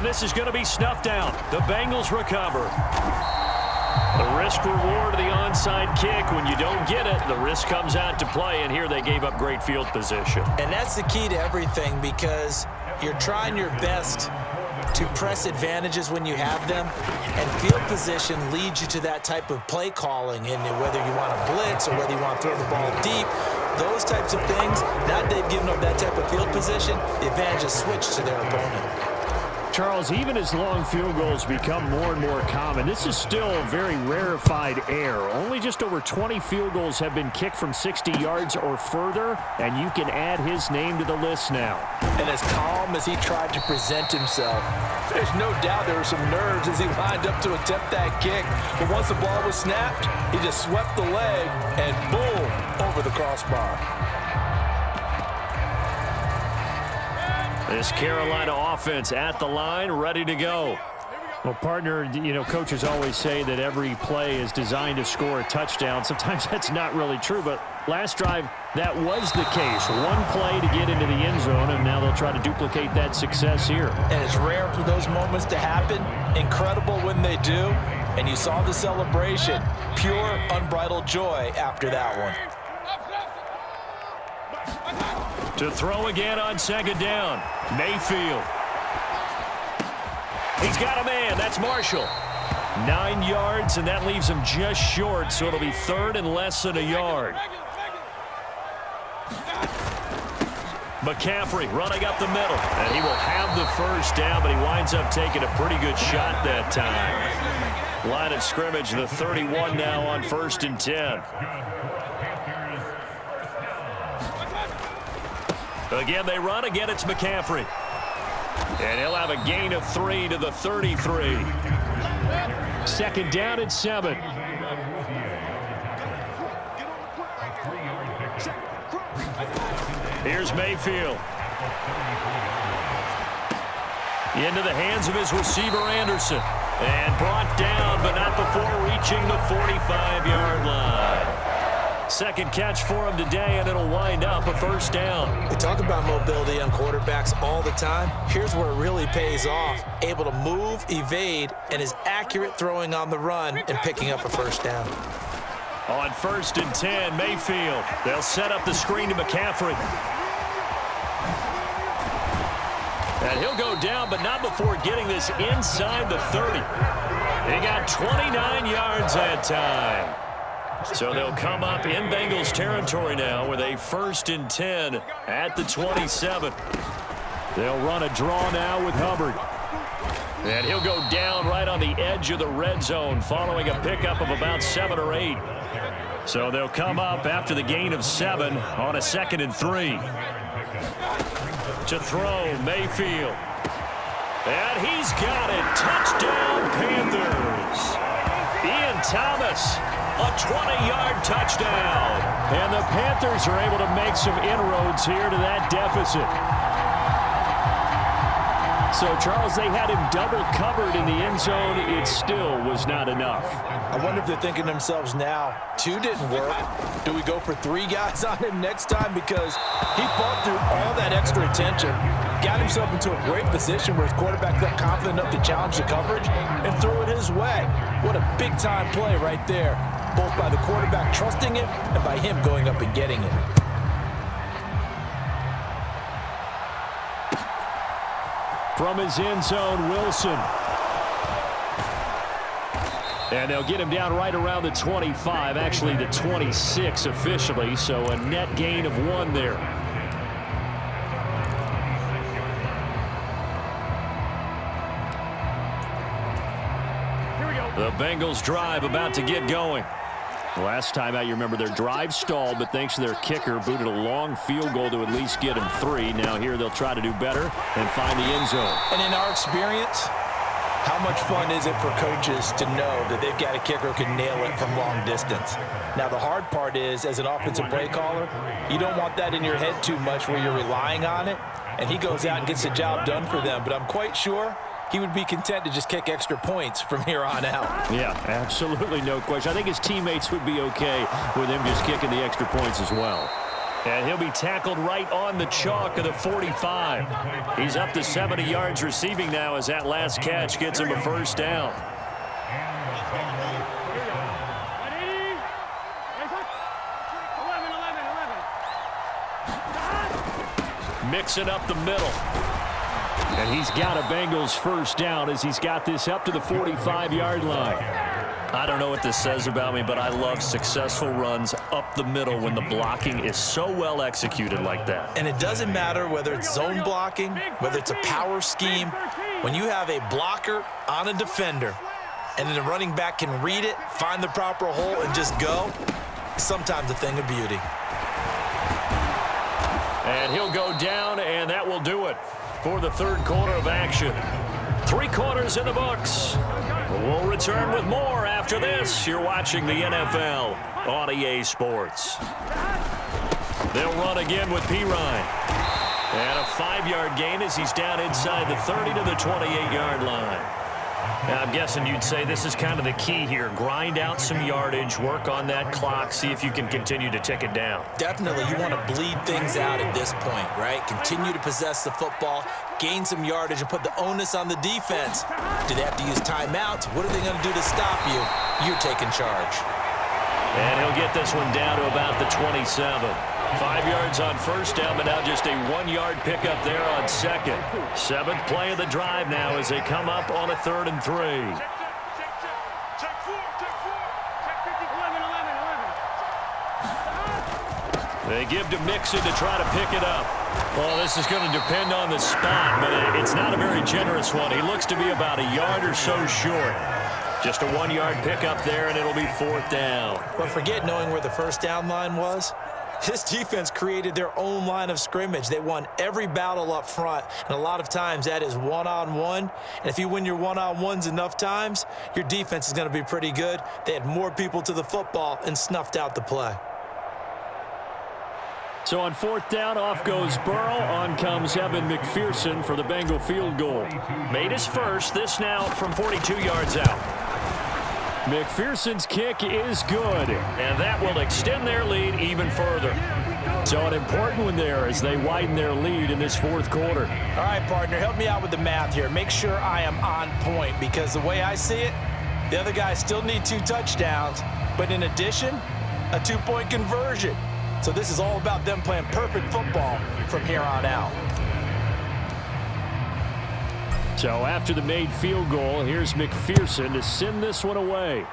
And this is going to be snuffed out. The Bengals recover. The risk-reward of the onside kick. When you don't get it, the risk comes out to play, and here they gave up great field position. And that's the key to everything, because you're trying your best to press advantages when you have them, and field position leads you to that type of play calling, and whether you want to blitz or whether you want to throw the ball deep, those types of things. Now they've given up that type of field position, the advantage is switched to their opponent. Charles, even as long field goals become more and more common, this is still a very rarefied air. Only just over 20 field goals have been kicked from 60 yards or further, and you can add his name to the list now. And as calm as he tried to present himself, there's no doubt there were some nerves as he lined up to attempt that kick. But once the ball was snapped, he just swept the leg and boom, over the crossbar. This Carolina offense at the line, ready to go. Well, partner, coaches always say that every play is designed to score a touchdown. Sometimes that's not really true, but last drive, that was the case. One play to get into the end zone, and now they'll try to duplicate that success here. And it's rare for those moments to happen. Incredible when they do. And you saw the celebration. Pure, unbridled joy after that one. To throw again on second down. Mayfield. He's got a man. That's Marshall. 9 yards, and that leaves him just short, so it'll be third and less than a yard. McCaffrey running up the middle, and he will have the first down, but he winds up taking a pretty good shot that time. Line of scrimmage, the 31 now on 1st and 10. Again, they run. Again, it's McCaffrey. And he'll have a gain of 3 to the 33. Second down at 7. Here's Mayfield. Into the hands of his receiver, Anderson. And brought down, but not before reaching the 45-yard line. Second catch for him today, and it'll wind up a first down. We talk about mobility on quarterbacks all the time. Here's where it really pays off. Able to move, evade, and is accurate throwing on the run and picking up a first down. On 1st and 10, Mayfield. They'll set up the screen to McCaffrey. And he'll go down, but not before getting this inside the 30. He got 29 yards that time. So they'll come up in Bengals territory now with a 1st and 10 at the 27. They'll run a draw now with Hubbard. And he'll go down right on the edge of the red zone following a pickup of about 7 or 8. So they'll come up after the gain of 7 on a 2nd and 3. To throw, Mayfield. And he's got it. Touchdown, Panthers. Ian Thomas. A 20-yard touchdown. And the Panthers are able to make some inroads here to that deficit. So, Charles, they had him double covered in the end zone. It still was not enough. I wonder if they're thinking to themselves now, 2 didn't work. Do we go for 3 guys on him next time? Because he fought through all that extra attention, got himself into a great position where his quarterback felt confident enough to challenge the coverage and throw it his way. What a big-time play right there, both by the quarterback trusting it and by him going up and getting it. From his end zone, Wilson. And they'll get him down right around the 25, actually the 26 officially, so a net gain of 1 there. The Bengals drive about to get going. Last time out, you remember their drive stalled, but thanks to their kicker, booted a long field goal to at least get him 3. Now here they'll try to do better and find the end zone. And in our experience, how much fun is it for coaches to know that they've got a kicker who can nail it from long distance? Now the hard part is, as an offensive play caller, you don't want that in your head too much where you're relying on it, and he goes out and gets the job done for them. But I'm quite sure he would be content to just kick extra points from here on out. Yeah, absolutely no question. I think his teammates would be okay with him just kicking the extra points as well. And he'll be tackled right on the chalk of the 45. He's up to 70 yards receiving now as that last catch gets him a first down. Mixing up the middle. And he's got a Bengals first down as he's got this up to the 45-yard line. I don't know what this says about me, but I love successful runs up the middle when the blocking is so well executed like that. And it doesn't matter whether it's zone blocking, whether it's a power scheme. When you have a blocker on a defender and then the running back can read it, find the proper hole, and just go, sometimes a thing of beauty. And he'll go down, and that will do it for the third quarter of action. 3 quarters in the books. We'll return with more after this. You're watching the NFL on EA Sports. They'll run again with Pirine. And a 5-yard gain as he's down inside the 30 to the 28-yard line. Now, I'm guessing you'd say this is kind of the key here. Grind out some yardage, work on that clock, see if you can continue to tick it down. Definitely. You want to bleed things out at this point, right? Continue to possess the football, gain some yardage, and put the onus on the defense. Do they have to use timeouts? What are they going to do to stop you? You're taking charge. And he'll get this one down to about the 27. 5 yards on first down, but now just a 1-yard pickup there on second. 7th play of the drive now as they come up on a 3rd and 3. They give to Mixon to try to pick it up. Well, this is going to depend on the spot, but it's not a very generous one. He looks to be about a yard or so short. Just a 1-yard pickup there, and it'll be 4th down. But forget knowing where the first down line was. This defense created their own line of scrimmage. They won every battle up front, and a lot of times that is one-on-one. And if you win your one-on-ones enough times, your defense is going to be pretty good. They had more people to the football and snuffed out the play. So on 4th down, off goes Burrow. On comes Evan McPherson for the Bengal field goal. Made his first, this now from 42 yards out. McPherson's kick is good, and that will extend their lead even further. So an important one there as they widen their lead in this 4th quarter. All right, partner, help me out with the math here. Make sure I am on point, because the way I see it, the other guys still need 2 touchdowns, but in addition, a 2-point conversion. So this is all about them playing perfect football from here on out. So after the made field goal, here's McPherson to send this one away.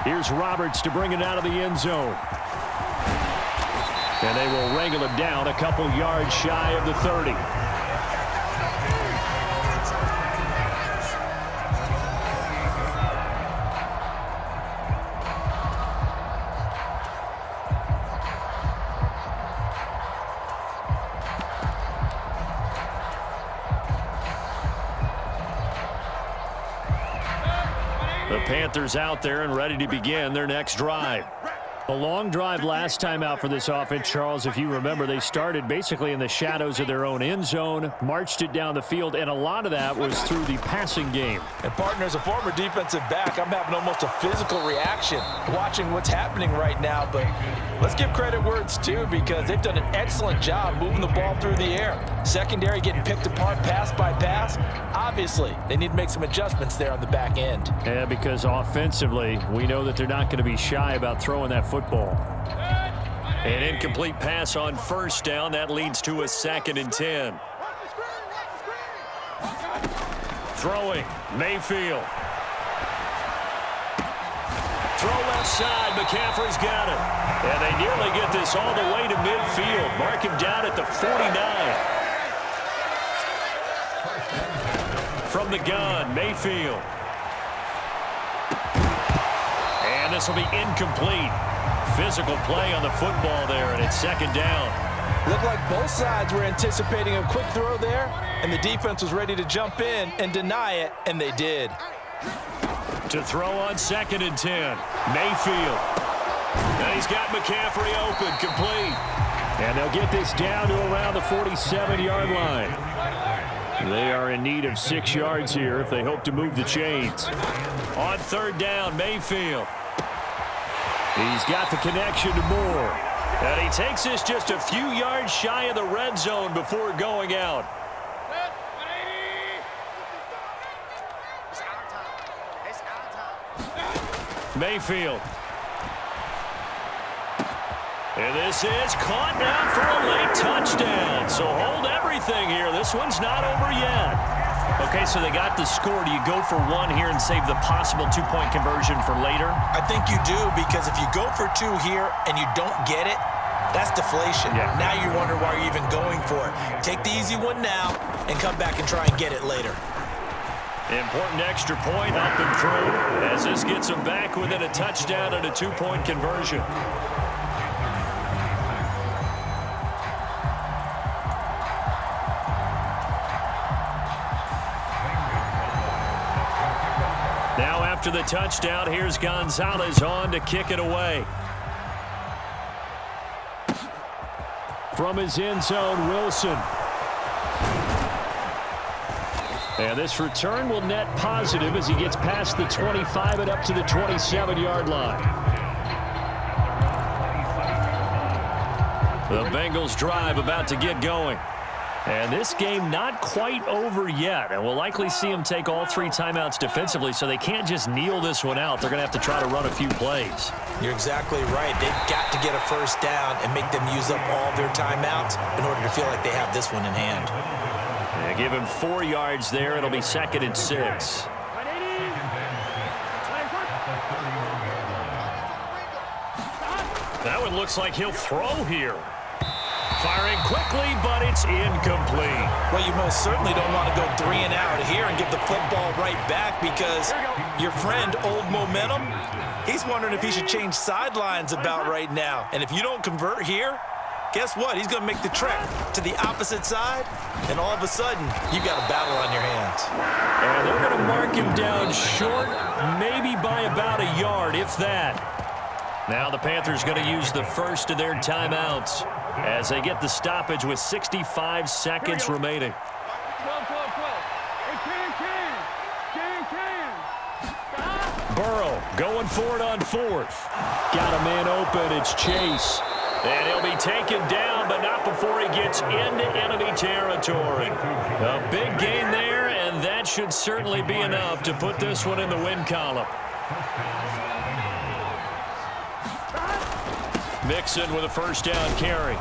Here's Roberts to bring it out of the end zone. And they will wrangle him down a couple yards shy of the 30. The Panthers out there and ready to begin their next drive. A long drive last time out for this offense, Charles. If you remember, they started basically in the shadows of their own end zone, marched it down the field, and a lot of that was through the passing game. And partner, as a former defensive back, I'm having almost a physical reaction watching what's happening right now. But let's give credit where it's due, because they've done an excellent job moving the ball through the air. Secondary getting picked apart pass by pass. Obviously, they need to make some adjustments there on the back end. Yeah, because offensively, we know that they're not going to be shy about throwing that football. An incomplete pass on first down. That leads to a 2nd and 10. Throwing, Mayfield. Throw left side, McCaffrey's got it. And they nearly get this all the way to midfield. Mark him down at the 49. From the gun, Mayfield. And this will be incomplete. Physical play on the football there, and it's 2nd down. Looked like both sides were anticipating a quick throw there, and the defense was ready to jump in and deny it, and they did. To throw on 2nd and 10, Mayfield. And he's got McCaffrey open, complete. And they'll get this down to around the 47-yard line. They are in need of 6 yards here if they hope to move the chains. On 3rd down, Mayfield. He's got the connection to Moore. And he takes this just a few yards shy of the red zone before going out. Mayfield. And this is caught down for a late touchdown. So hold everything here. This one's not over yet. Okay, so they got the score. Do you go for one here and save the possible two-point conversion for later? I think you do, because if you go for two here and you don't get it, that's deflation. Yeah. Now you wonder why you're even going for it. Take the easy one now and come back and try and get it later. Important extra point up and through as this gets them back within a touchdown and a two-point conversion. Now after the touchdown, here's Gonzalez on to kick it away. From his end zone, Wilson. And this return will net positive as he gets past the 25 and up to the 27-yard line. The Bengals drive about to get going. And this game not quite over yet. And we'll likely see them take all three timeouts defensively, so they can't just kneel this one out. They're going to have to try to run a few plays. You're exactly right. They've got to get a first down and make them use up all their timeouts in order to feel like they have this one in hand. Yeah, give him 4 yards there. It'll be 2nd and 6. That one looks like he'll throw here. Firing quickly, but it's incomplete. Well, you most certainly don't want to go 3 and out here and give the football right back, because your friend, Old Momentum, he's wondering if he should change sidelines about right now. And if you don't convert here, guess what? He's going to make the trek to the opposite side, and all of a sudden, you've got a battle on your hands. And they're going to mark him down short, maybe by about a yard, if that. Now the Panthers going to use the first of their timeouts as they get the stoppage with 65 seconds remaining. Burrow going for it on 4th. Got a man open. It's Chase. And he'll be taken down, but not before he gets into enemy territory. A big gain there, and that should certainly be enough to put this one in the win column. Mixon with a first down carry.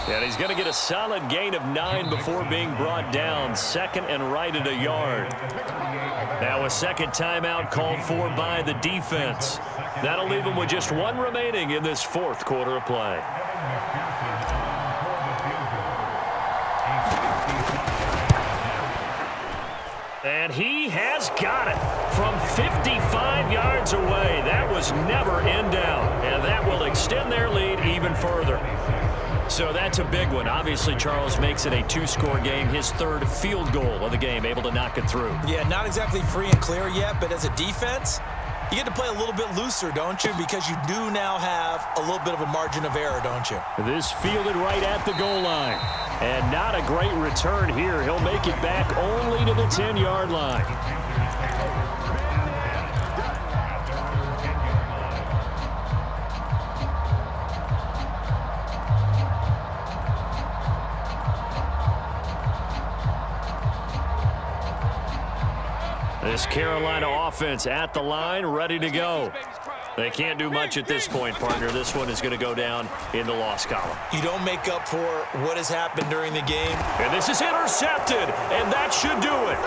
And he's going to get a solid gain of 9 before being brought down. 2nd and right at a yard. Now a second timeout called for by the defense. That'll leave him with just 1 remaining in this 4th quarter of play. And he has got it from 55 yards away. That was never in doubt, and that will extend their lead even further. So that's a big one. Obviously, Charles makes it a 2-score game, his 3rd field goal of the game, able to knock it through. Yeah, not exactly free and clear yet, but as a defense, you get to play a little bit looser, don't you? Because you do now have a little bit of a margin of error, don't you? This fielded right at the goal line. And not a great return here. He'll make it back only to the 10-yard line. This Carolina offense at the line, ready to go. They can't do much at this point, partner. This one is going to go down in the loss column. You don't make up for what has happened during the game. And this is intercepted, and that should do it.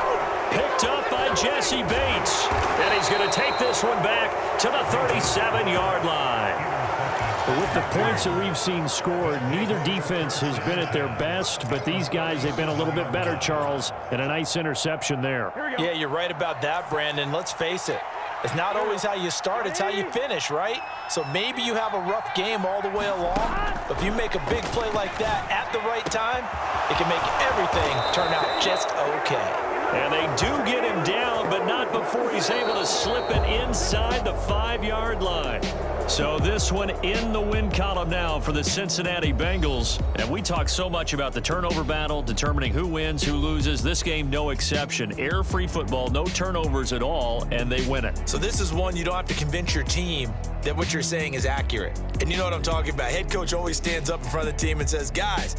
Picked up by Jesse Bates. And he's going to take this one back to the 37-yard line. But with the points that we've seen scored, neither defense has been at their best, but these guys, they've been a little bit better, Charles, and a nice interception there. Yeah, you're right about that, Brandon. Let's face it. It's not always how you start, it's how you finish, right? So maybe you have a rough game all the way along, but if you make a big play like that at the right time, it can make everything turn out just okay. And they do get him down, but not before he's able to slip it inside the 5-yard line. So this one in the win column now for the Cincinnati Bengals. And we talk so much about the turnover battle, determining who wins, who loses. This game, no exception. Air-free football, no turnovers at all, and they win it. So this is one you don't have to convince your team that what you're saying is accurate. And you know what I'm talking about. Head coach always stands up in front of the team and says, guys,